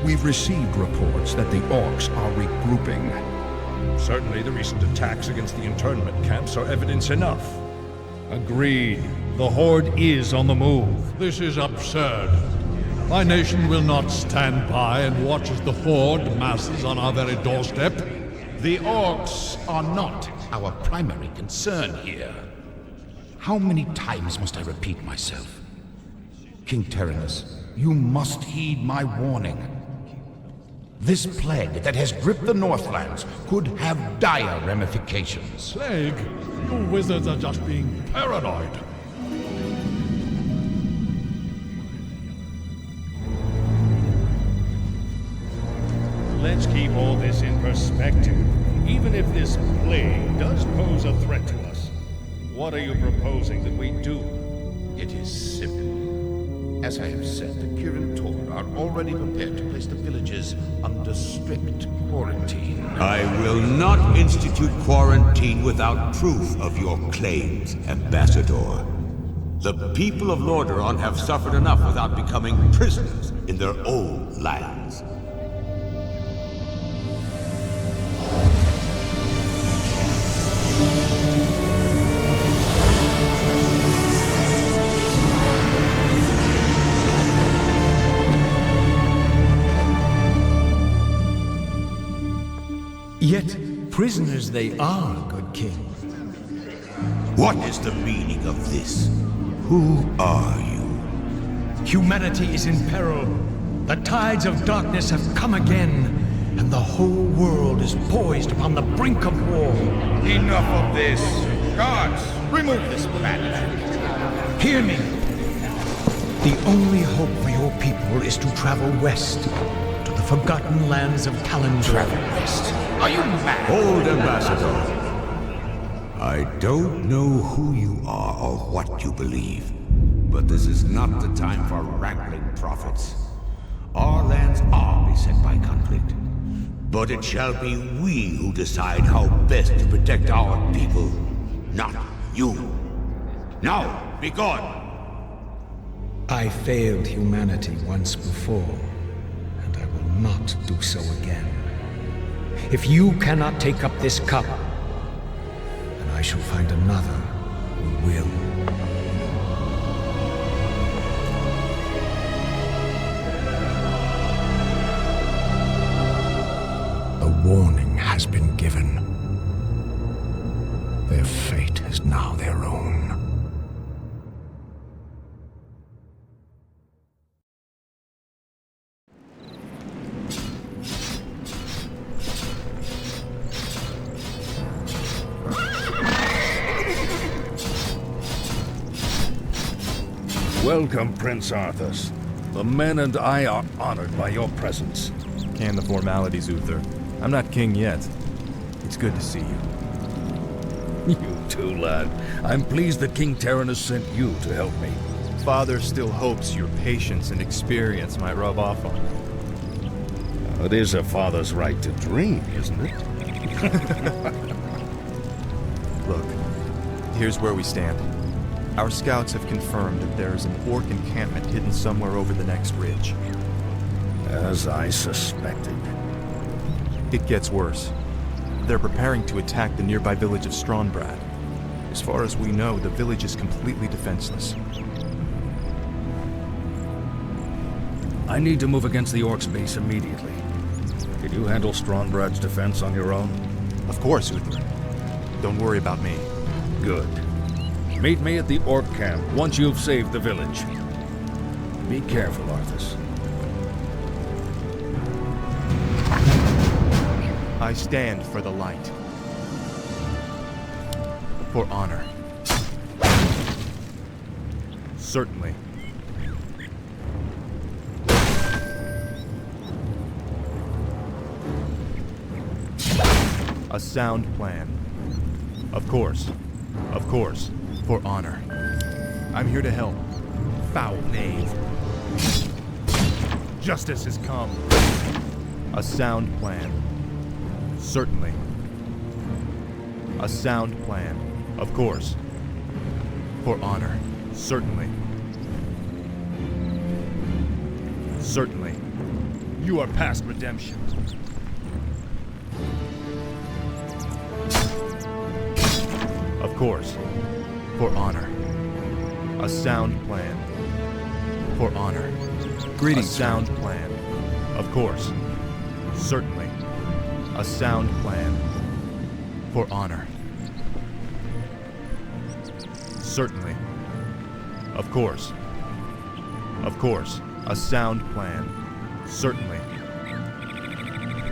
We've received reports that the orcs are regrouping. Certainly the recent attacks against the internment camps are evidence enough. Agreed. The Horde is on the move. This is absurd. My nation will not stand by and watch as the Horde masses on our very doorstep. The orcs are not our primary concern here. How many times must I repeat myself? King Tyrannus, you must heed my warning. This plague that has gripped the Northlands could have dire ramifications. Plague? You wizards are just being paranoid. Let's keep all this in perspective. Even if this plague does pose a threat to us, what are you proposing that we do? It is simple. As I have said, the Kirin Tor are already prepared to place the villages under strict quarantine. I will not institute quarantine without proof of your claims, Ambassador. The people of Lordaeron have suffered enough without becoming prisoners in their own lands. Yet prisoners they are, good king. What is the meaning of this? Who are you? Humanity is in peril. The tides of darkness have come again, and the whole world is poised upon the brink of war. Enough of this. Guards, remove this madman. Hear me. The only hope for your people is to travel west, to the forgotten lands of Kalandor. Travel west? Are you mad? Hold, Ambassador. I don't know who you are or what you believe, but this is not the time for wrangling prophets. Our lands are beset by conflict, but it shall be we who decide how best to protect our people, not you. Now, be gone! I failed humanity once before, and I will not do so again. If you cannot take up this cup, then I shall find another who will. A warning has been given. Their fate is now their own. Welcome, Prince Arthas. The men and I are honored by your presence. And the formalities, Uther. I'm not king yet. It's good to see you. You too, lad. I'm pleased that King Tyrannus sent you to help me. Father still hopes your patience and experience might rub off on you. It is a father's right to dream, isn't it? Look, here's where we stand. Our scouts have confirmed that there is an orc encampment hidden somewhere over the next ridge. As I suspected. It gets worse. They're preparing to attack the nearby village of Strahnbrad. As far as we know, the village is completely defenseless. I need to move against the Orcs' base immediately. Can you handle Strahnbrad's defense on your own? Of course, Uther. Don't worry about me. Good. Meet me at the Orc camp once you've saved the village. Be careful, Arthas. I stand for the light. For honor. Certainly. A sound plan. Of course. Of course. For honor. I'm here to help. Foul knave. Justice has come. A sound plan. Certainly. A sound plan. Of course. For honor. Certainly. Certainly. You are past redemption. Of course. For honor. A sound plan. For honor. Greetings, A sound plan. Of course. Certainly. A sound plan. For honor. Certainly. Of course. Of course. A sound plan. Certainly.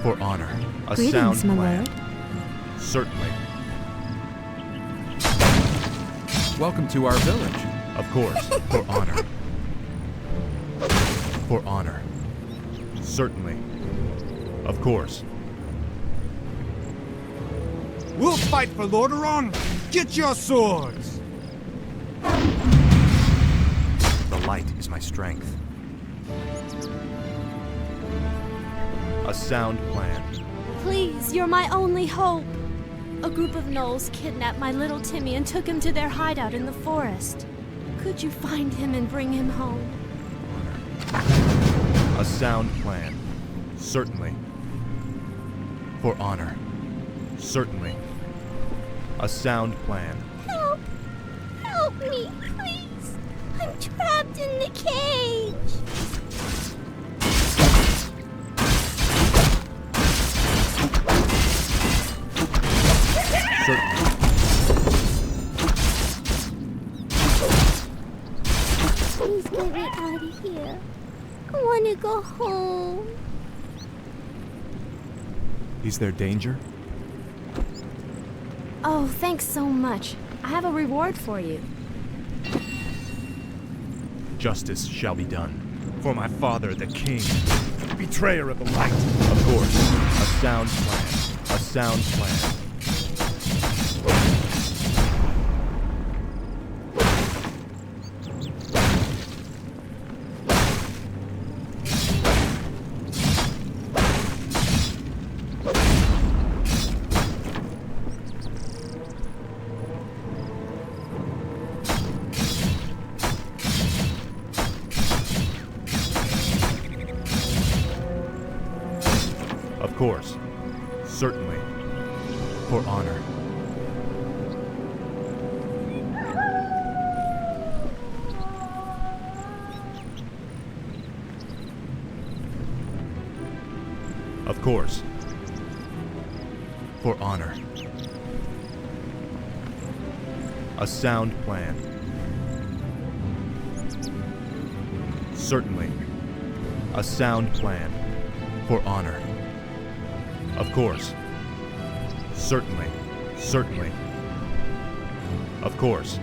For honor. A sound Greetings, my plan. lord. Certainly. Welcome to our village. Of course. For honor. For honor. Certainly. Of course. We'll fight for Lordaeron! Get your swords! The light is my strength. A sound plan. Please, you're my only hope. A group of gnolls kidnapped my little Timmy and took him to their hideout in the forest. Could you find him and bring him home? A sound plan. Certainly. For honor. Certainly. A sound plan. Help! Help me, please! I'm trapped in the cage! Certainly. Please get me out of here. I want to go home. Is there danger? Oh, thanks so much. I have a reward for you. Justice shall be done. For my father, the king. Betrayer of the light. Of course. A sound plan. A sound plan. Of course. Certainly. For honor. Of course. For honor. A sound plan. Certainly. A sound plan. For honor. Of course. Certainly. Certainly. Of course.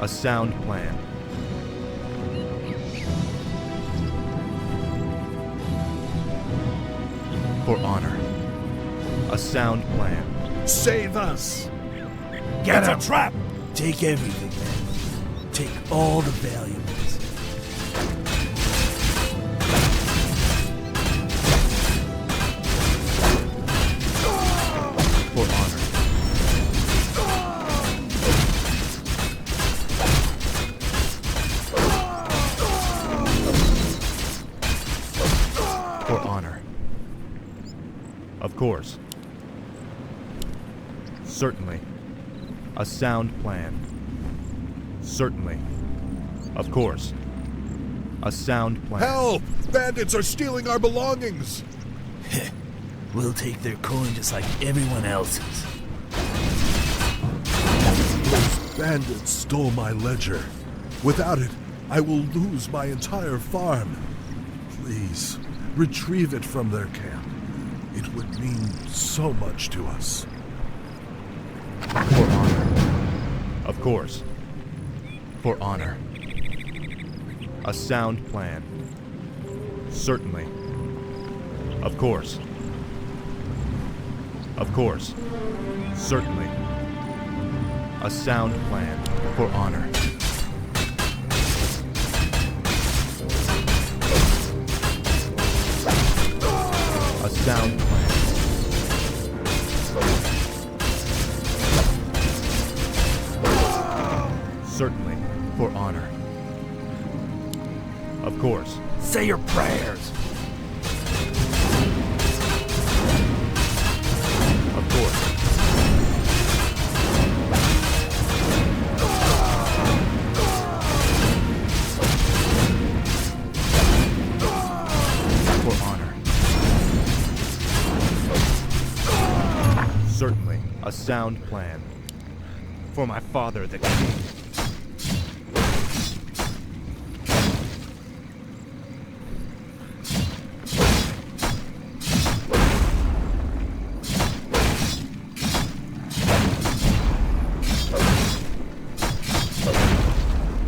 A sound plan. For honor. A sound plan. Save us! Get a trap! Take everything, man. Take all the valuables. For honor. For honor. Of course. Certainly. A sound plan. Certainly. Of course. A sound plan. Help! Bandits are stealing our belongings! We'll take their coin just like everyone else's. Those bandits stole my ledger. Without it, I will lose my entire farm. Please, retrieve it from their camp. It would mean so much to us. For honor. Of course. For honor. A sound plan. Certainly. Of course. Of course. Certainly. A sound plan. For honor. A sound plan. Certainly. For honor. Of course. Say your prayers. sound plan. For my father, the king.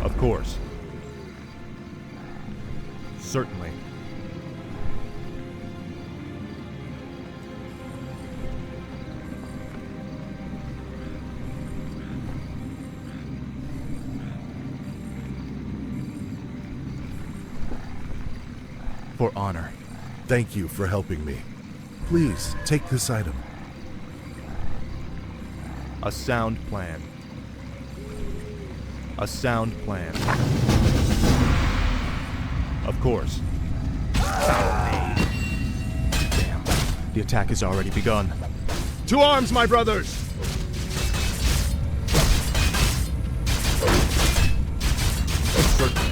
Of course. Certainly. For honor. Thank you for helping me. Please, take this item. A sound plan. A sound plan. Of course. Damn. The attack has already begun. To arms, my brothers! Certainly.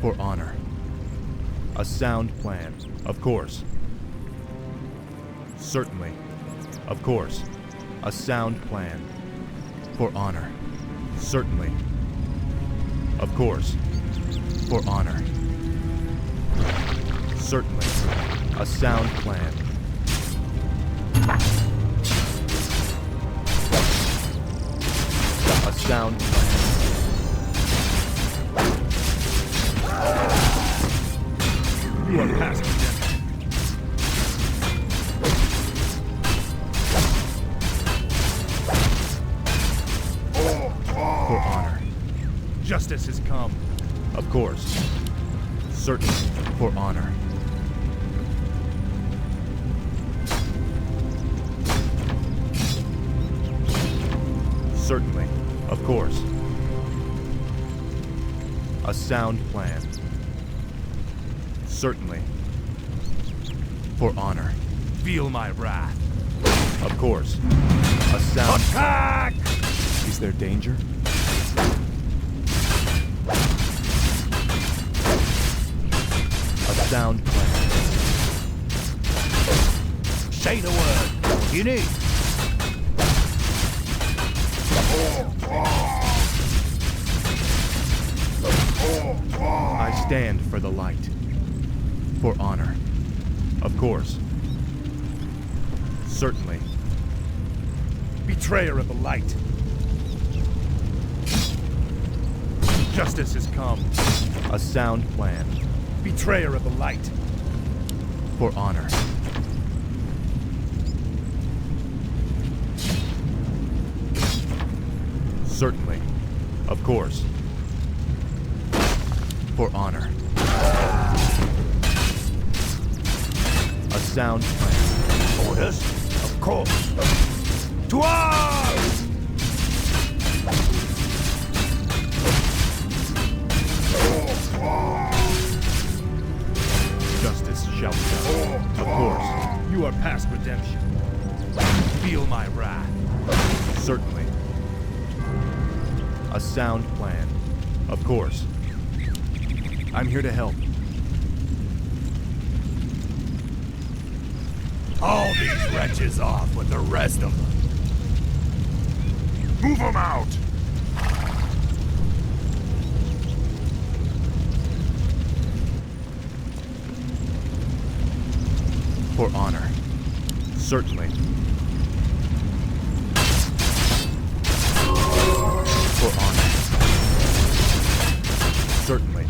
For honor. A sound plan. Of course. Certainly. Of course. A sound plan. For honor. Certainly. Of course. For honor. Certainly. A sound plan. A sound plan. You are past redemption. For honor. Justice has come. Of course. Certainly. For honor. Certainly. Of course. A sound plan. Certainly. For honor. Feel my wrath. Of course. A sound... Attack! Is there danger? A sound plan. Say the word. You need. I stand for the light. For honor. Of course. Certainly. Betrayer of the light. Justice has come. A sound plan. Betrayer of the light. For honor. Certainly. Of course. For honor. A sound plan. Orders? Of course. To arms! Justice shall be done. Of course. You are past redemption. Feel my wrath. Certainly. A sound plan. Of course. I'm here to help. All these wretches off with the rest of them. Move them out! For honor. Certainly. For honor. Certainly.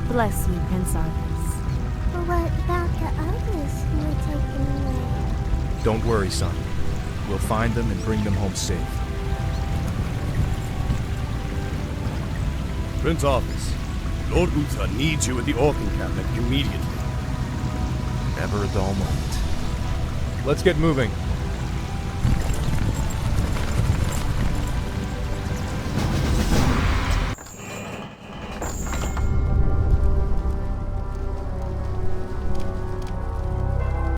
Bless you, Prince Arthas. But what about the others who were taken away? Don't worry, son. We'll find them and bring them home safe. Prince Arthas, Lord Uther needs you at the Orc encampment immediately. Never a dull moment. Let's get moving.